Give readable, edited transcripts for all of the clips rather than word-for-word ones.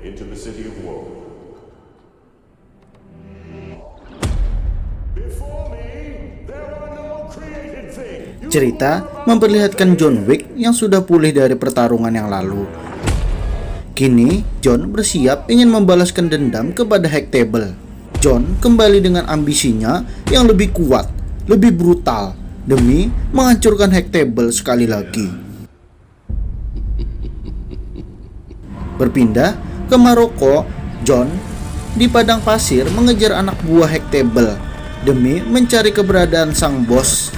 into the city of Woe. Before me, there are no created things. Cerita memperlihatkan John Wick yang sudah pulih dari pertarungan yang lalu. Kini, John bersiap ingin membalaskan dendam kepada Hectable. John kembali dengan ambisinya yang lebih kuat, lebih brutal, demi menghancurkan Hectable sekali lagi. Berpindah ke Maroko, John di padang pasir mengejar anak buah Hectable demi mencari keberadaan sang bos.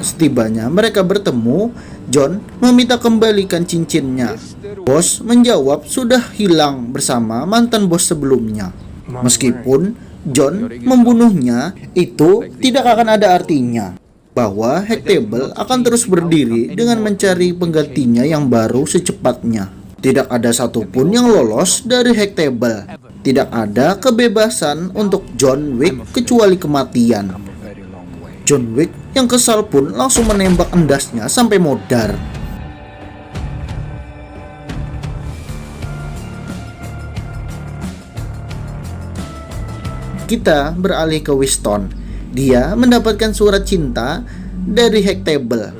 Setibanya mereka bertemu, John meminta kembalikan cincinnya. Bos menjawab sudah hilang bersama mantan bos sebelumnya. Meskipun John membunuhnya, itu tidak akan ada artinya bahwa Hectable akan terus berdiri dengan mencari penggantinya yang baru secepatnya. Tidak ada satupun yang lolos dari Hectable. Tidak ada kebebasan untuk John Wick kecuali kematian. John Wick yang kesal pun langsung menembak endasnya sampai modar. Kita beralih ke Winston. Dia mendapatkan surat cinta dari Hectable,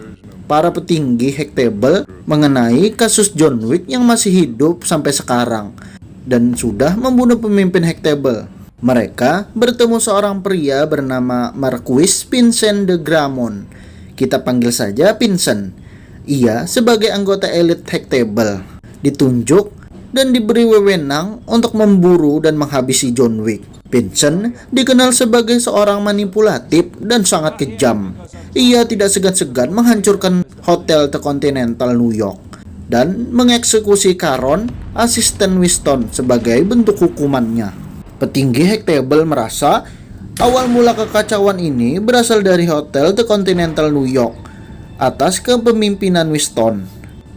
para petinggi Hectable, mengenai kasus John Wick yang masih hidup sampai sekarang dan sudah membunuh pemimpin Hectable. Mereka bertemu seorang pria bernama Marquis Vincent de Gramont. Kita panggil saja Vincent. Ia sebagai anggota elit Hectable ditunjuk dan diberi wewenang untuk memburu dan menghabisi John Wick. Vincent dikenal sebagai seorang manipulatif dan sangat kejam. Ia tidak segan-segan menghancurkan Hotel The Continental New York dan mengeksekusi Caron, asisten Winston, sebagai bentuk hukumannya. Petinggi Hectable merasa awal mula kekacauan ini berasal dari Hotel The Continental New York atas kepemimpinan Winston.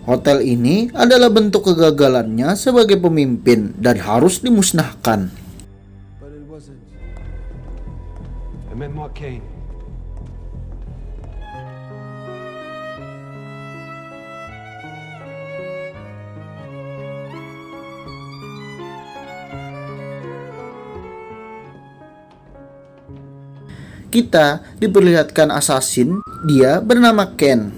Hotel ini adalah bentuk kegagalannya sebagai pemimpin dan harus dimusnahkan. But it wasn't. I meant Mark Kane. Kita diperlihatkan assassin, dia bernama Ken,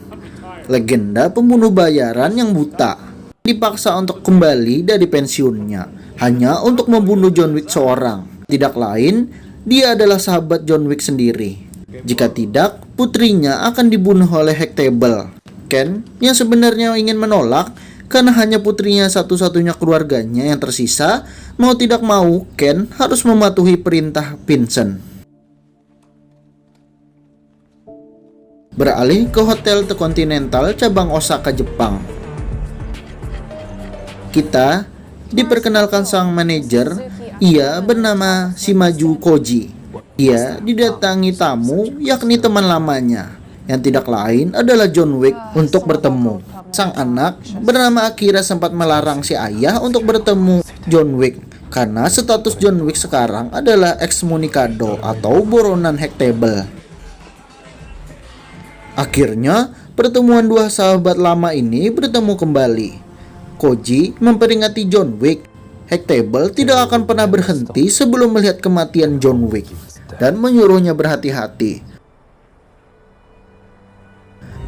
legenda pembunuh bayaran yang buta, dipaksa untuk kembali dari pensiunnya hanya untuk membunuh John Wick seorang. Tidak lain, dia adalah sahabat John Wick sendiri. Jika tidak, putrinya akan dibunuh oleh Hectable. Ken yang sebenarnya ingin menolak karena hanya putrinya satu-satunya keluarganya yang tersisa, mau tidak mau Ken harus mematuhi perintah Vincent. Beralih ke Hotel The Continental cabang Osaka, Jepang. Kita diperkenalkan sang manajer, ia bernama Shimaju Koji. Ia didatangi tamu yakni teman lamanya yang tidak lain adalah John Wick untuk bertemu. Sang anak bernama Akira sempat melarang si ayah untuk bertemu John Wick karena status John Wick sekarang adalah excommunicado atau buronan Hectable. Akhirnya, pertemuan dua sahabat lama ini bertemu kembali. Koji memperingati John Wick. Hectable tidak akan pernah berhenti sebelum melihat kematian John Wick dan menyuruhnya berhati-hati.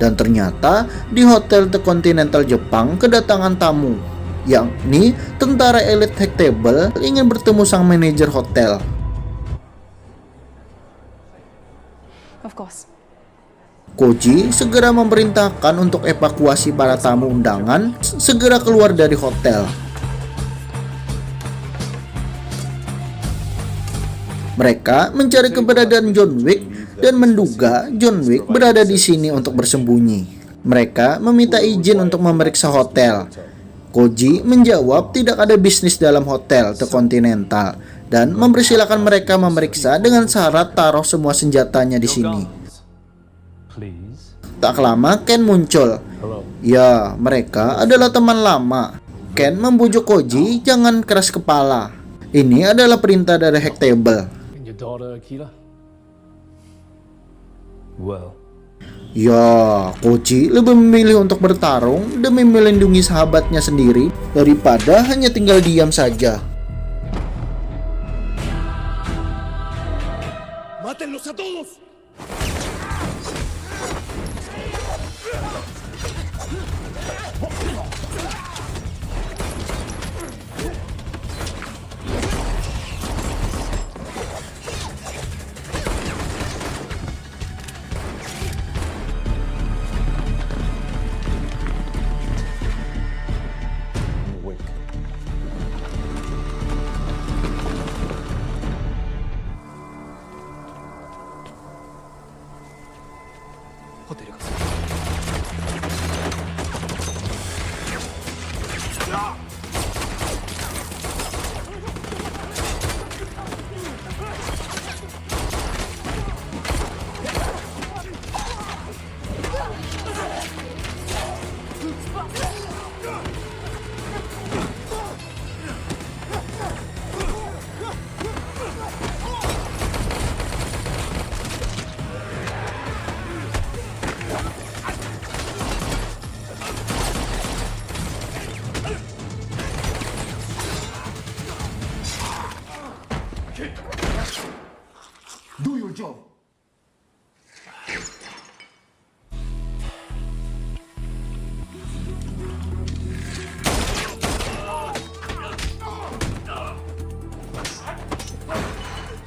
Dan ternyata di Hotel The Continental Jepang kedatangan tamu, yakni tentara elit Hectable ingin bertemu sang manajer hotel. Of course. Koji segera memerintahkan untuk evakuasi para tamu undangan segera keluar dari hotel. Mereka mencari keberadaan John Wick dan menduga John Wick berada di sini untuk bersembunyi. Mereka meminta izin untuk memeriksa hotel. Koji menjawab tidak ada bisnis dalam Hotel The Continental dan mempersilahkan mereka memeriksa dengan syarat taruh semua senjatanya di sini. Tak lama Ken muncul. Ya, mereka adalah teman lama. Ken membujuk Koji jangan keras kepala. Ini adalah perintah dari Hectable. And your daughter, Akira? Well, Ya, Koji lebih memilih untuk bertarung demi melindungi sahabatnya sendiri daripada hanya tinggal diam saja. ¡Mátenlos a todos! Do your job.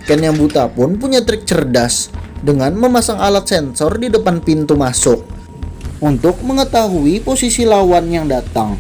Ken yang buta pun punya trik cerdas dengan memasang alat sensor di depan pintu masuk untuk mengetahui posisi lawan yang datang.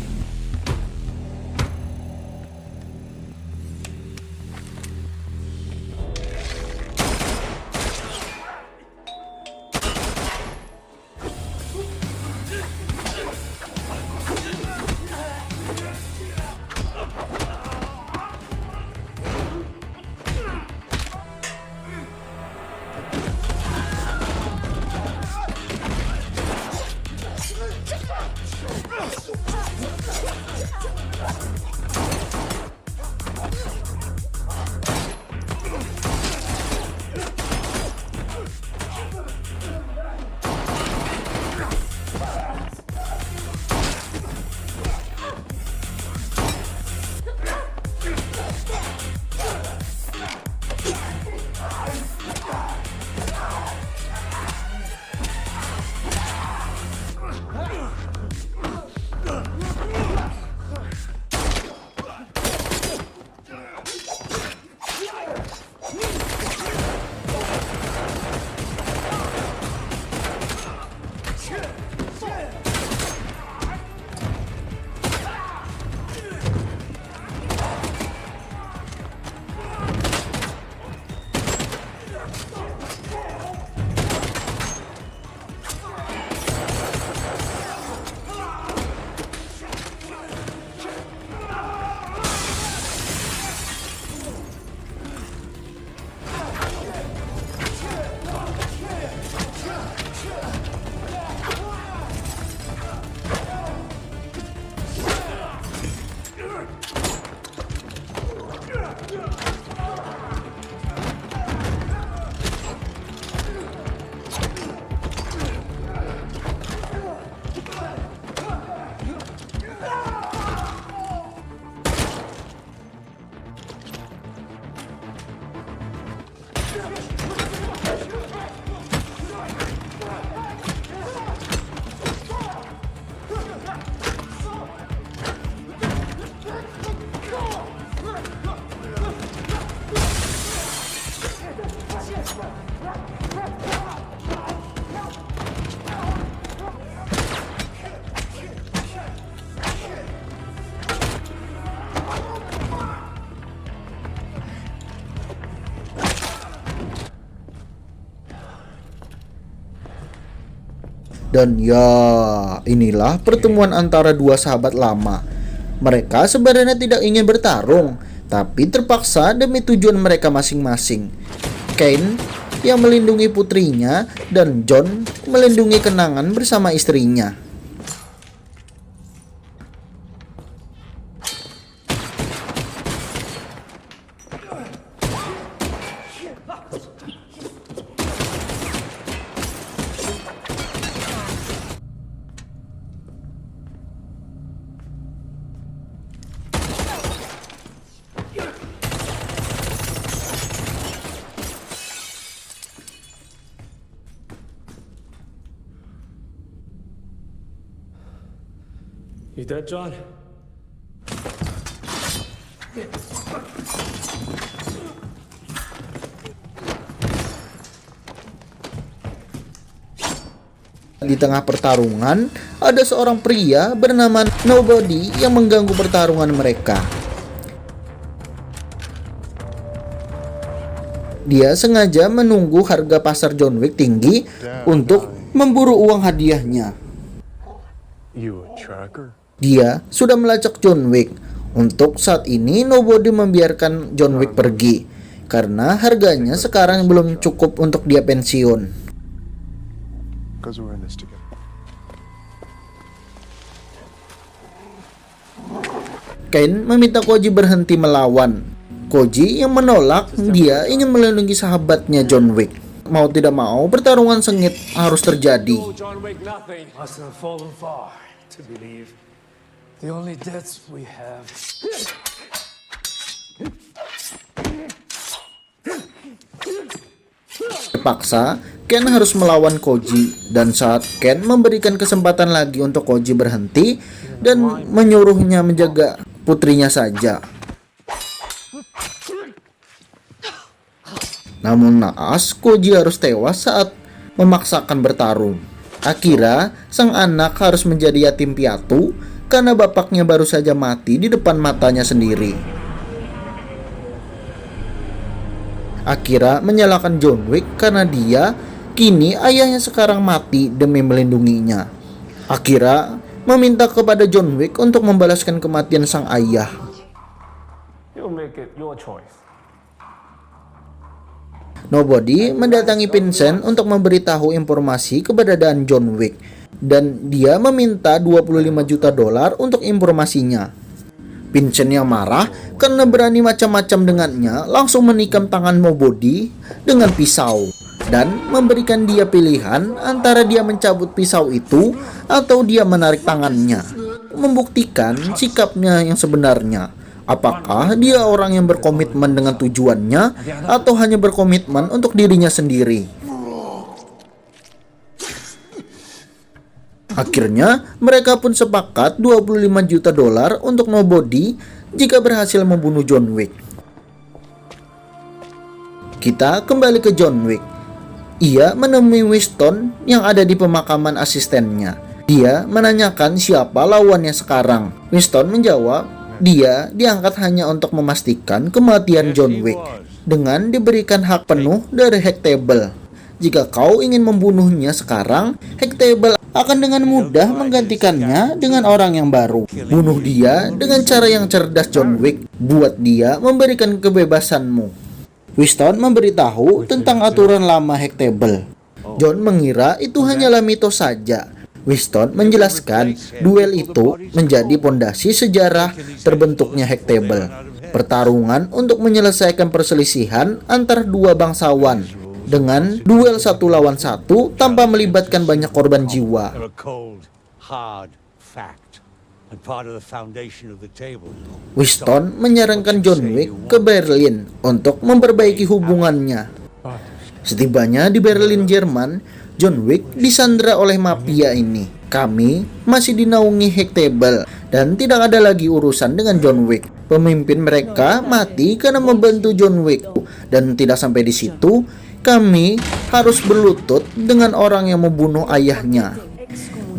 Dan ya, inilah pertemuan antara dua sahabat lama. Mereka sebenarnya tidak ingin bertarung, tapi terpaksa demi tujuan mereka masing-masing. Kane yang melindungi putrinya dan John melindungi kenangan bersama istrinya. You dead, John? Di tengah pertarungan, ada seorang pria bernama Nobody yang mengganggu pertarungan mereka. Dia sengaja menunggu harga pasar John Wick tinggi untuk memburu uang hadiahnya. You a tracker? Dia sudah melacak John Wick. Untuk saat ini, Nobody membiarkan John Wick pergi karena harganya sekarang belum cukup untuk dia pensiun. Because we're in this together. Ken meminta Koji berhenti melawan. Koji yang menolak, dia ingin melindungi sahabatnya John Wick. Mau tidak mau, pertarungan sengit harus terjadi. John Wick, nothing. Must have fallen far to believe the only debts we have. Terpaksa, Ken harus melawan Koji. Dan saat Ken memberikan kesempatan lagi untuk Koji berhenti dan menyuruhnya menjaga putrinya saja. Namun naas, Koji harus tewas saat memaksakan bertarung. Akira, sang anak harus menjadi yatim piatu karena bapaknya baru saja mati di depan matanya sendiri. Akira menyalahkan John Wick karena dia kini ayahnya sekarang mati demi melindunginya. Akira meminta kepada John Wick untuk membalaskan kematian sang ayah. You'll make it your choice. Nobody mendatangi Vincent untuk memberitahu informasi keberadaan John Wick dan dia meminta 25 juta dolar untuk informasinya. Vincent yang marah karena berani macam-macam dengannya langsung menikam tangan Nobody dengan pisau dan memberikan dia pilihan antara dia mencabut pisau itu atau dia menarik tangannya, membuktikan sikapnya yang sebenarnya. Apakah dia orang yang berkomitmen dengan tujuannya atau hanya berkomitmen untuk dirinya sendiri? Akhirnya, mereka pun sepakat 25 juta dolar untuk Nobody jika berhasil membunuh John Wick. Kita kembali ke John Wick. Ia menemui Winston yang ada di pemakaman asistennya. Dia menanyakan siapa lawannya sekarang. Winston menjawab, dia diangkat hanya untuk memastikan kematian John Wick dengan diberikan hak penuh dari Hack Table. Jika kau ingin membunuhnya sekarang, Hack Table akan dengan mudah menggantikannya dengan orang yang baru. Bunuh dia dengan cara yang cerdas John Wick. Buat dia memberikan kebebasanmu. Winston memberitahu tentang aturan lama Hack Table. John mengira itu hanyalah mitos saja. Winston menjelaskan duel itu menjadi pondasi sejarah terbentuknya Hack Table. Pertarungan untuk menyelesaikan perselisihan antar dua bangsawan dengan duel 1 lawan 1 tanpa melibatkan banyak korban jiwa. They're a cold, hard fact, and part of the foundation of the table. Winston menyarankan John Wick ke Berlin untuk memperbaiki hubungannya. Setibanya di Berlin, Jerman, John Wick disandra oleh mafia ini. Kami masih dinaungi Hack Table dan tidak ada lagi urusan dengan John Wick. Pemimpin mereka mati karena membantu John Wick. Dan tidak sampai di situ, kami harus berlutut dengan orang yang membunuh ayahnya.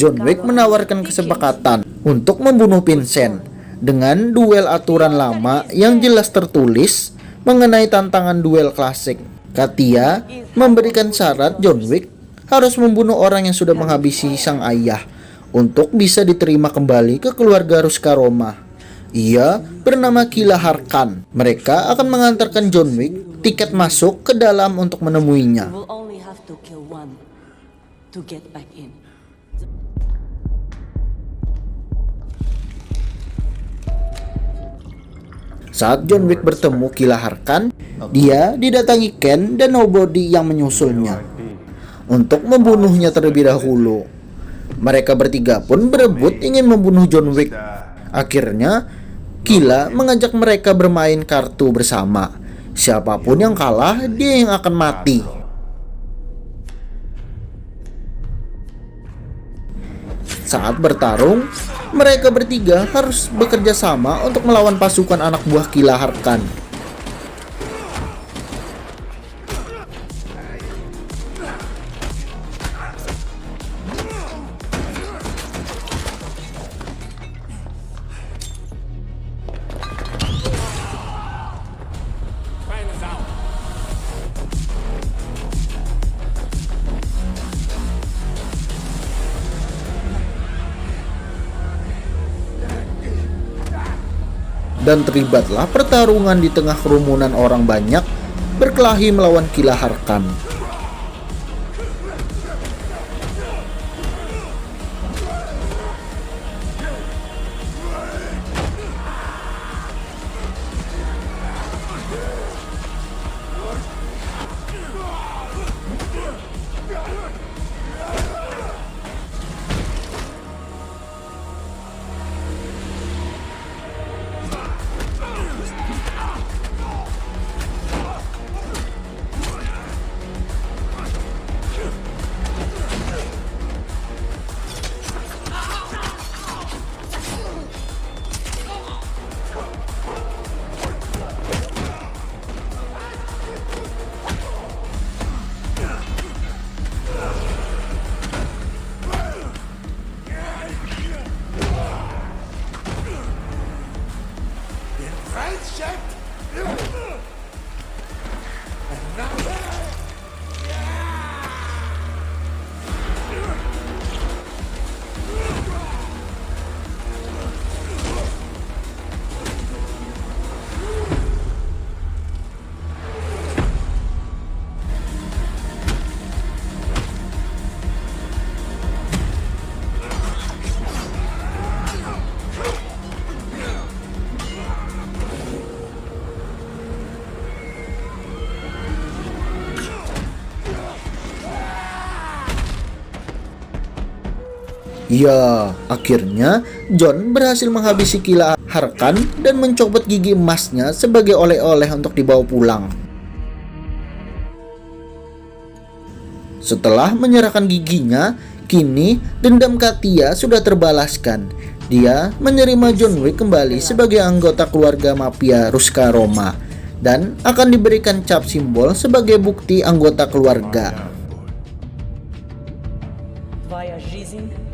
John Wick menawarkan kesepakatan untuk membunuh Vincent dengan duel aturan lama yang jelas tertulis mengenai tantangan duel klasik. Katia memberikan syarat John Wick harus membunuh orang yang sudah menghabisi sang ayah untuk bisa diterima kembali ke keluarga Ruska Roma. Ia bernama Kila Harkan. Mereka akan mengantarkan John Wick tiket masuk ke dalam untuk menemuinya. We'll only have to kill one to get back in. Saat John Wick bertemu Kila Harkan, dia didatangi Ken dan Nobody yang menyusulnya untuk membunuhnya terlebih dahulu. Mereka bertiga pun berebut ingin membunuh John Wick. Akhirnya, Kila mengajak mereka bermain kartu bersama. Siapapun yang kalah, dia yang akan mati. Saat bertarung, mereka bertiga harus bekerja sama untuk melawan pasukan anak buah Kila Harkan. Dan terlibatlah pertarungan di tengah kerumunan orang banyak berkelahi melawan Kila Harkan. Ya, akhirnya Jon berhasil menghabisi Kila Harkan dan mencopot gigi emasnya sebagai oleh-oleh untuk dibawa pulang. Setelah menyerahkan giginya, kini dendam Katia sudah terbalaskan. Dia menerima John Wick kembali sebagai anggota keluarga mafia Ruska Roma dan akan diberikan cap simbol sebagai bukti anggota keluarga. Via Gizing.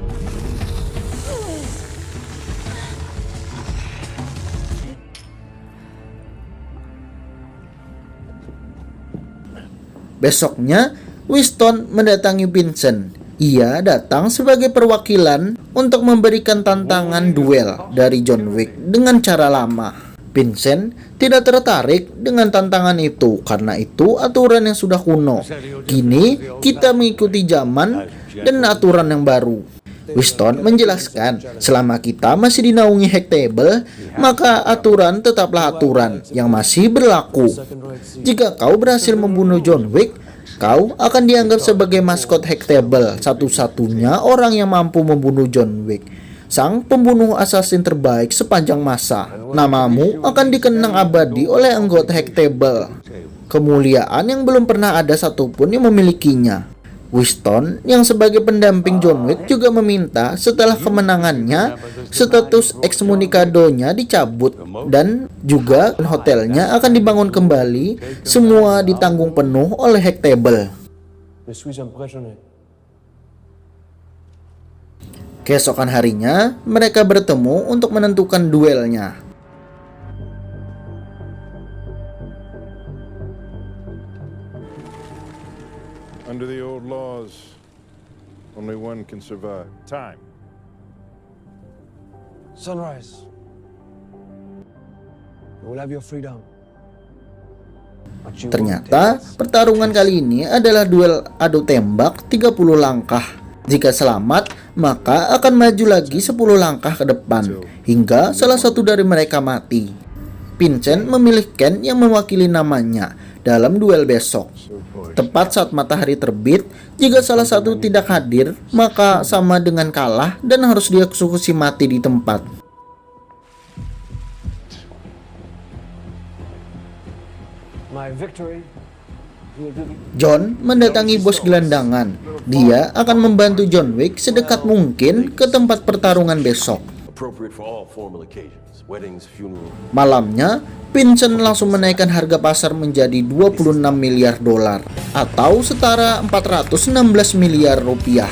Besoknya, Winston mendatangi Vincent. Ia datang sebagai perwakilan untuk memberikan tantangan duel dari John Wick dengan cara lama. Vincent tidak tertarik dengan tantangan itu karena itu aturan yang sudah kuno. Kini kita mengikuti zaman dan aturan yang baru. Winston menjelaskan, selama kita masih dinaungi Hek Table, maka aturan tetaplah aturan yang masih berlaku. Jika kau berhasil membunuh John Wick, kau akan dianggap sebagai maskot Hek Table, satu-satunya orang yang mampu membunuh John Wick, sang pembunuh assassin terbaik sepanjang masa. Namamu akan dikenang abadi oleh anggota Hek Table, kemuliaan yang belum pernah ada satupun yang memilikinya. Winston yang sebagai pendamping John Wick juga meminta setelah kemenangannya status ekskomunikadonya dicabut dan juga hotelnya akan dibangun kembali, semua ditanggung penuh oleh Hek Table. Keesokan harinya mereka bertemu untuk menentukan duelnya. Under the old laws, only one can survive. Time. Sunrise. You will have your freedom. But you won't Ternyata take it. pertarungan kali ini adalah duel adu tembak 30 langkah. Jika selamat, maka akan maju lagi 10 langkah ke depan hingga salah satu dari mereka mati. Vincent memilih Ken yang mewakili namanya dalam duel besok. Tepat saat matahari terbit, jika salah satu tidak hadir, maka sama dengan kalah dan harus dieksekusi mati di tempat. My victory John mendatangi bos gelandangan. Dia akan membantu John Wick sedekat mungkin ke tempat pertarungan besok. Appropriate for all formal occasions, weddings, funerals. Malamnya, Vincent langsung menaikkan harga pasar menjadi 26 miliar dolar atau setara 416 miliar rupiah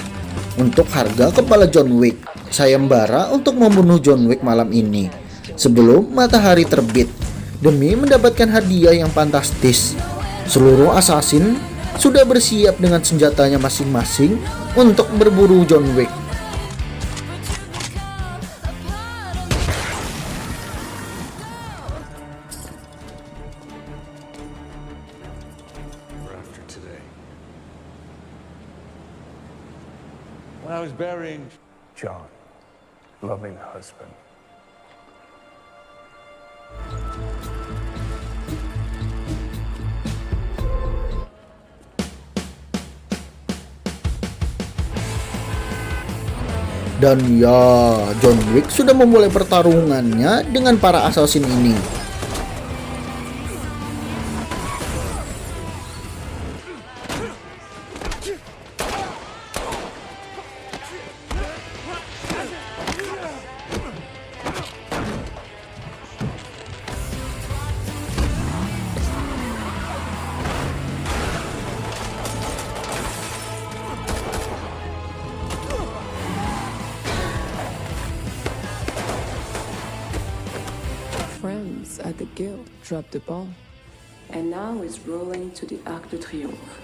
untuk harga kepala John Wick. Sayembara untuk membunuh John Wick malam ini sebelum matahari terbit demi mendapatkan hadiah yang fantastis. Seluruh assassin sudah bersiap dengan senjatanya masing-masing untuk berburu John Wick. After today. When I was burying John, loving husband. Dan ya, John Wick sudah memulai pertarungannya dengan para assassin ini. Friends at the guild dropped the ball. And now it's rolling to the Arc de Triomphe.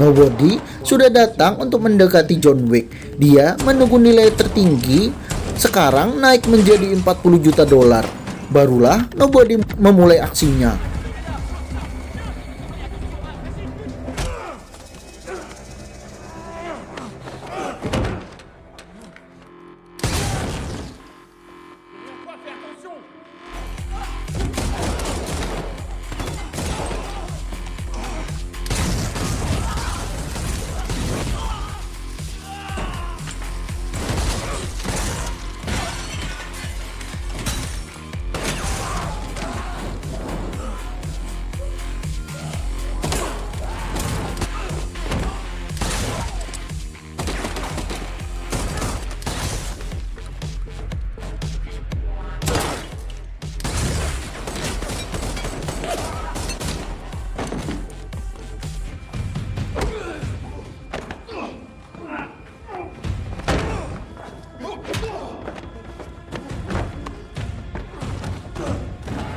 Nobody sudah datang untuk mendekati John Wick. Dia menunggu nilai tertinggi sekarang naik menjadi 40 juta dolar. Barulah Nobody memulai aksinya.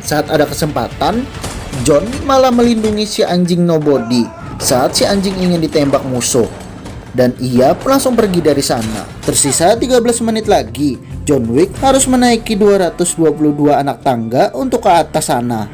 Saat ada kesempatan, John malah melindungi si anjing Nobody saat si anjing ingin ditembak musuh. Dan ia langsung pergi dari sana. Tersisa 13 menit lagi, John Wick harus menaiki 222 anak tangga untuk ke atas sana.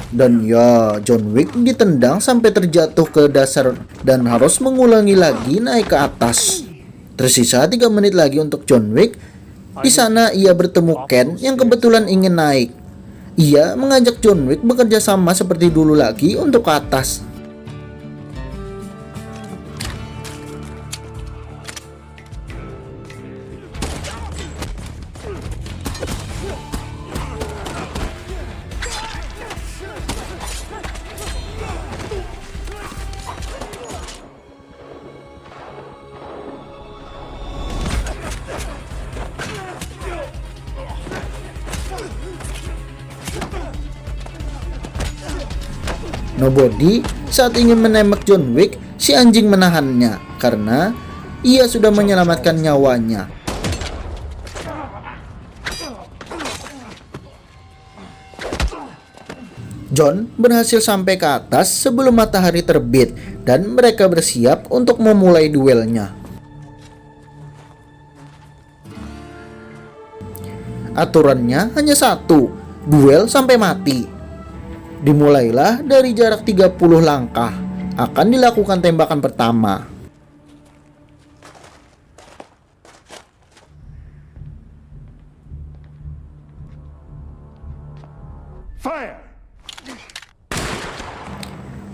Dan ya, John Wick ditendang sampai terjatuh ke dasar dan harus mengulangi lagi naik ke atas. Tersisa 3 menit lagi untuk John Wick. Di sana ia bertemu Ken yang kebetulan ingin naik. Ia mengajak John Wick bekerja sama seperti dulu lagi untuk ke atas. Nobody saat ingin menembak John Wick, si anjing menahannya karena ia sudah menyelamatkan nyawanya. John berhasil sampai ke atas sebelum matahari terbit dan mereka bersiap untuk memulai duelnya. Aturannya hanya satu, duel sampai mati. Dimulailah dari jarak 30 langkah. Akan dilakukan tembakan pertama. Fire!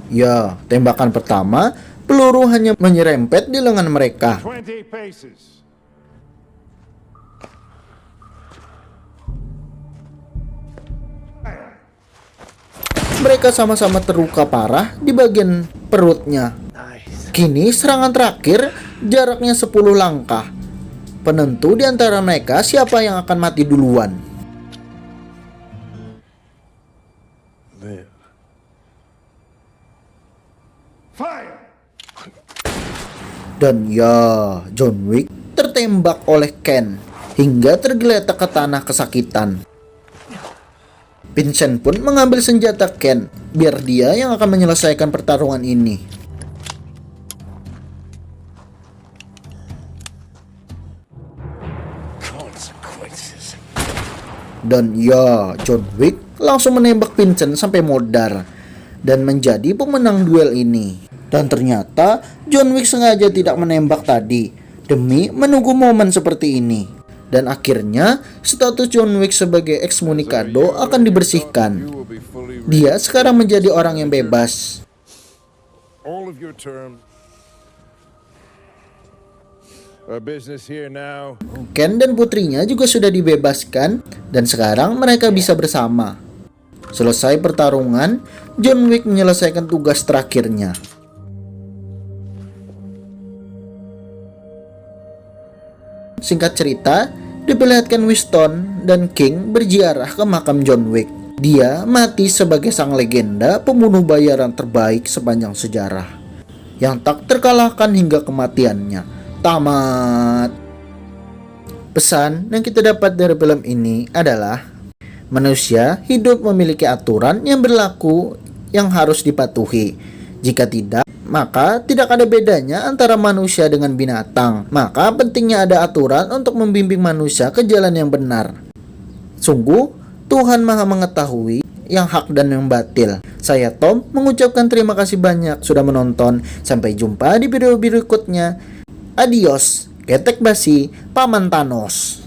Ya, tembakan pertama, peluru hanya menyerempet di lengan mereka. 20 paces. Mereka sama-sama terluka parah di bagian perutnya. Kini serangan terakhir jaraknya 10 langkah. Penentu di antara mereka siapa yang akan mati duluan. Fire! Dan ya, John Wick tertembak oleh Ken hingga tergeletak ke tanah kesakitan. Vincent pun mengambil senjata Ken, biar dia yang akan menyelesaikan pertarungan ini. Dan ya, John Wick langsung menembak Vincent sampai modar dan menjadi pemenang duel ini. Dan ternyata John Wick sengaja tidak menembak tadi demi menunggu momen seperti ini. Dan akhirnya status John Wick sebagai ekskomunikado akan dibersihkan. Dia sekarang menjadi orang yang bebas. All of your terms. Our business here now. Ken dan putrinya juga sudah dibebaskan dan sekarang mereka bisa bersama. Selesai pertarungan, John Wick menyelesaikan tugas terakhirnya. Singkat cerita, diperlihatkan Winston dan King berziarah ke makam John Wick. Dia mati sebagai sang legenda pembunuh bayaran terbaik sepanjang sejarah, yang tak terkalahkan hingga kematiannya. Tamat. Pesan yang kita dapat dari film ini adalah manusia hidup memiliki aturan yang berlaku yang harus dipatuhi. Jika tidak, maka tidak ada bedanya antara manusia dengan binatang. Maka pentingnya ada aturan untuk membimbing manusia ke jalan yang benar. Sungguh, Tuhan Maha Mengetahui yang hak dan yang batil. Saya Tom mengucapkan terima kasih banyak sudah menonton. Sampai jumpa di video berikutnya. Adios, ketek basi, Paman Thanos.